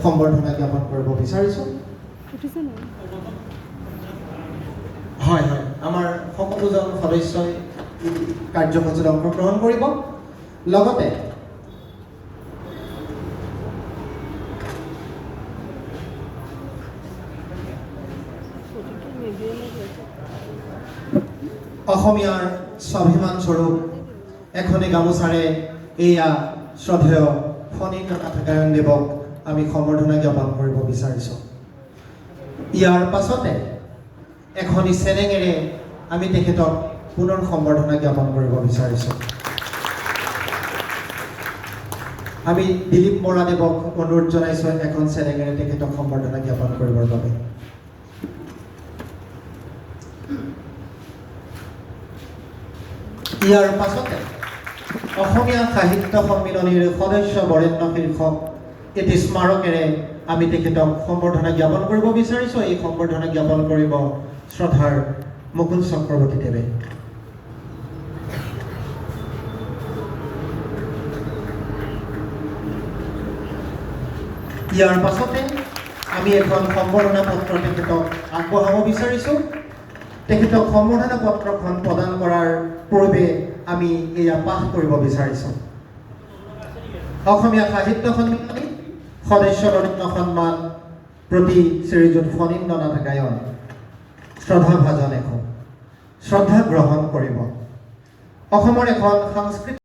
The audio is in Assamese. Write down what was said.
সম্বৰ্ধনা জ্ঞাপন কৰিব বিচাৰিছোঁ। হয় হয়, আমাৰ সকলোজন সদস্যই কাৰ্যসূচীত অংশগ্ৰহণ কৰিব। লগতে অসমীয়াৰ স্বাভিমান স্বৰূপ এখনি গামোচাৰে এয়া শ্ৰদ্ধেয় ফণীন্দ্ৰনাথ গায়নদেৱক আমি সম্বৰ্ধনা জ্ঞাপন কৰিব বিচাৰিছোঁ। ইয়াৰ পাছতে এখনি চেৰেঙেৰে আমি তেখেতক পুনৰ সম্বৰ্ধনা জ্ঞাপন কৰিব বিচাৰিছোঁ। আমি দিলীপ বৰাদেৱক অনুৰোধ জনাইছোঁ এখন চেৰেঙেৰে তেখেতক সম্বৰ্ধনা জ্ঞাপন কৰিবৰ বাবে। ইয়াৰ পাছতে অসমীয়া সাহিত্য সন্মিলনীৰ সদস্য বৰেণ্য শীৰ্ষক এটি স্মাৰকেৰে আমি তেখেতক সম্বৰ্ধনা জ্ঞাপন কৰিব বিচাৰিছোঁ। এই সম্বৰ্ধনা জ্ঞাপন কৰিব শ্ৰদ্ধাৰ মুকুল চক্ৰৱৰ্তীদেৱে। ইয়াৰ পাছতে আমি এখন সম্বৰ্ধনা পত্ৰ তেখেতক আগবঢ়াব বিচাৰিছোঁ। তেখেতক সম্বৰ্ধনা পত্ৰখন প্ৰদান কৰাৰ পূৰ্বে আমি এয়া পাঠ কৰিব বিচাৰিছোঁ। অসমীয়া সাহিত্য সন্মিলনী সদস্যৰত্ন সন্মান প্ৰতি শ্ৰীযুত ফণীন্দ্ৰনাথ গায়ন শ্ৰদ্ধাভাজন এখন শ্ৰদ্ধা গ্ৰহণ কৰিব। অসমৰ এখন সাংস্কৃতিক